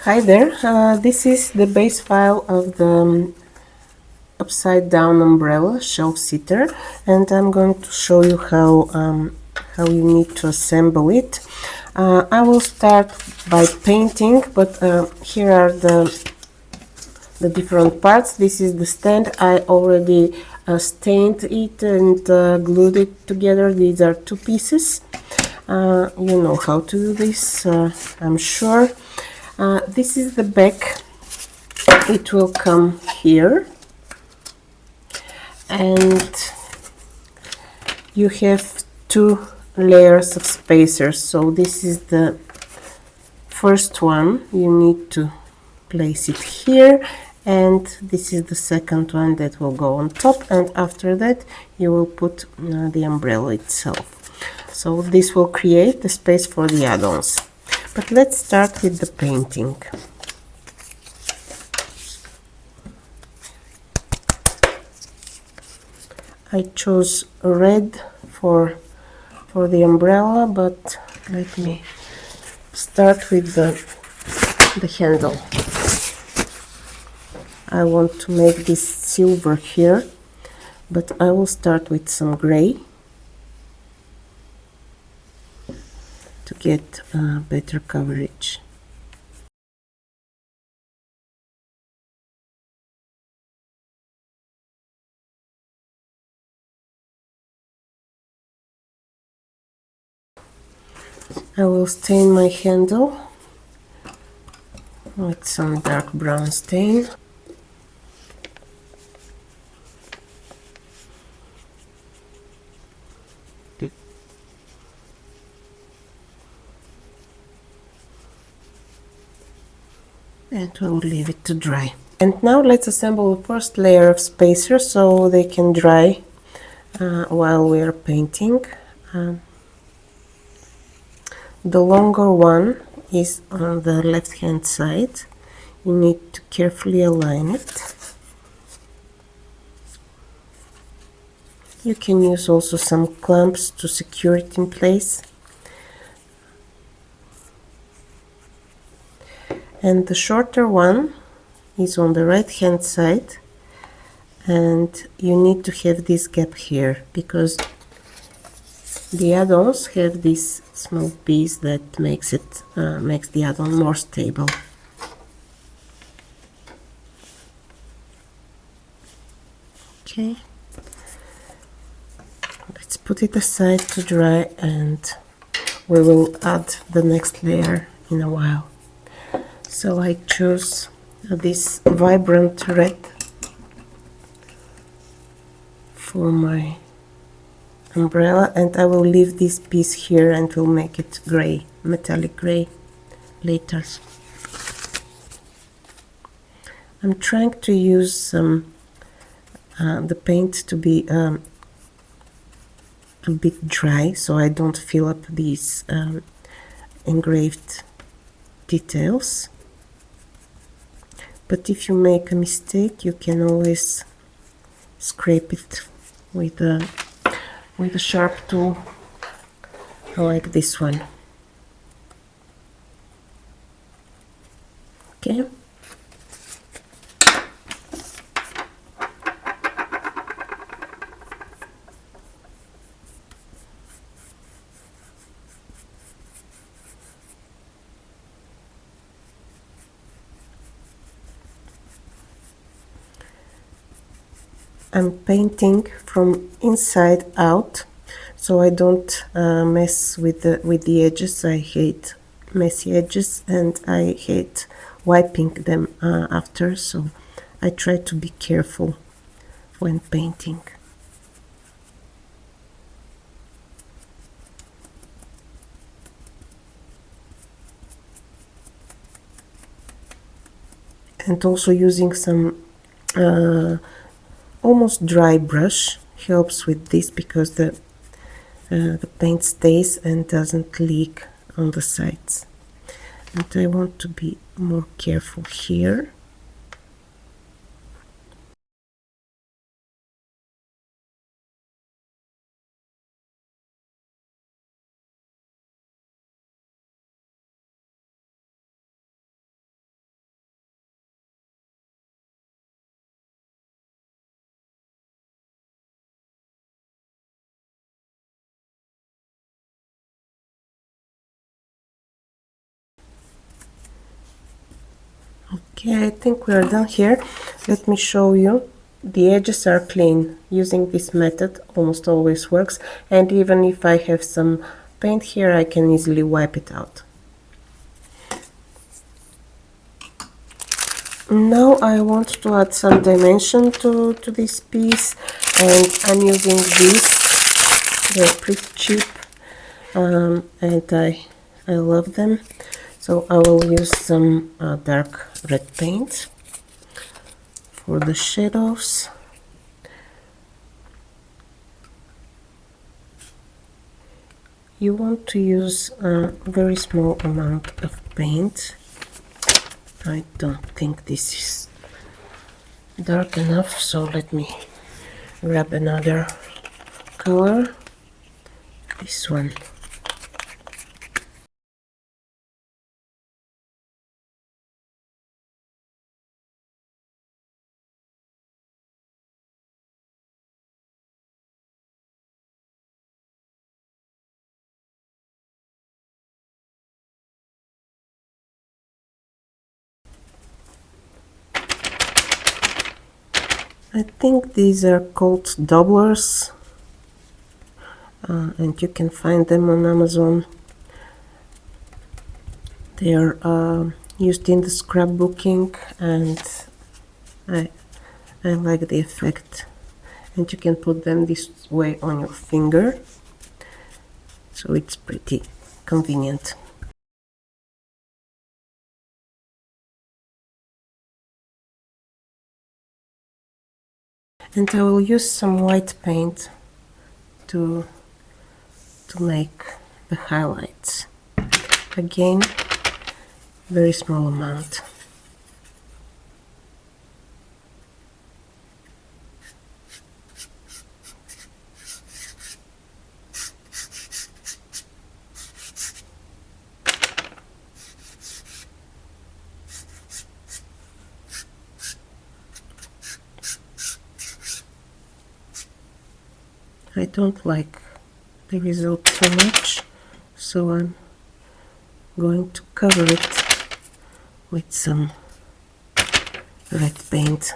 Hi there, this is the base file of the upside down umbrella shelf sitter, and I'm going to show you how you need to assemble it. I will start by painting, but here are the different parts. This is the stand. I already stained it and glued it together. These are two pieces. You know how to do this, I'm sure. This is the back. It will come here, and you have two layers of spacers. So this is the first one. You need to place it here, and this is the second one that will go on top, and after that you will put the umbrella itself. So this will create the space for the add-ons. But let's start with the painting. I chose red for the umbrella, but let me start with the handle. I want to make this silver here, but I will start with some gray to get better coverage. I will stain my handle with some dark brown stain. And we'll leave it to dry. And now let's assemble the first layer of spacers so they can dry while we are painting. The longer one is on the left hand side. You need to carefully align it. You can use also some clamps to secure it in place. And the shorter one is on the right hand side, and you need to have this gap here because the add-ons have this small piece that makes the add-on more stable. Okay, let's put it aside to dry, and we will add the next layer in a while. So I chose this vibrant red for my umbrella, and I will leave this piece here and will make it gray, metallic gray, later. I'm trying to use the paint to be a bit dry, so I don't fill up these engraved details. But if you make a mistake, you can always scrape it with a sharp tool like this one. Okay. I'm painting from inside out, so I don't mess with the edges. I hate messy edges, and I hate wiping them after, so I try to be careful when painting. And also using some almost dry brush helps with this, because the paint stays and doesn't leak on the sides. And I want to be more careful here. Okay, I think we are done here. Let me show you. The edges are clean. Using this method almost always works, and even if I have some paint here, I can easily wipe it out. Now I want to add some dimension to this piece, and I'm using these. They're pretty cheap, and I love them. So I will use some dark red paint for the shadows. You want to use a very small amount of paint. I don't think this is dark enough, so let me grab another color. This one. I think these are called doublers, and you can find them on Amazon. They are used in the scrapbooking, and I like the effect. And you can put them this way on your finger, so it's pretty convenient. And I will use some white paint to make the highlights. Again, very small amount. I don't like the result too much, so I'm going to cover it with some red paint.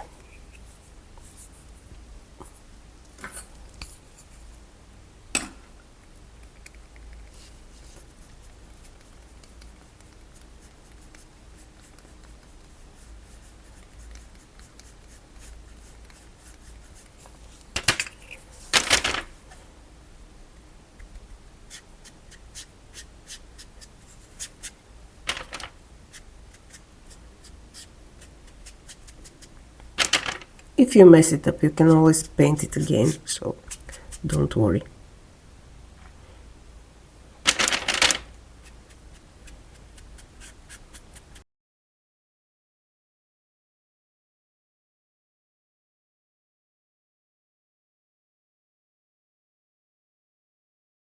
If you mess it up, you can always paint it again, so don't worry.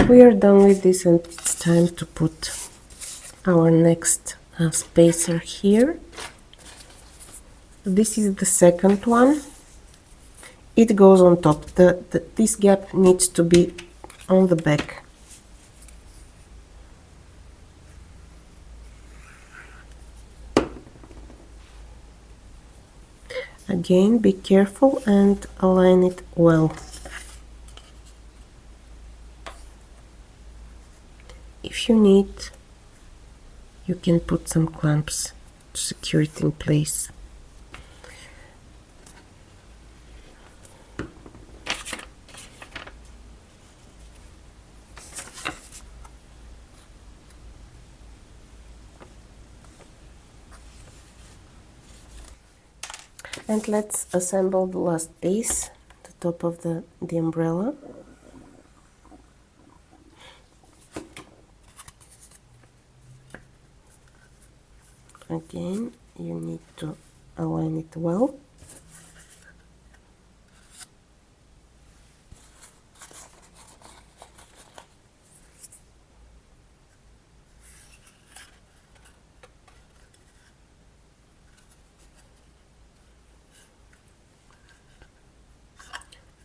We are done with this, and it's time to put our next spacer here. This is the second one. It goes on top. This gap needs to be on the back. Again, be careful and align it well. If you need, you can put some clamps to secure it in place. And let's assemble the last piece, the top of the umbrella. Again, you need to align it well.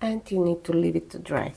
And you need to leave it to dry.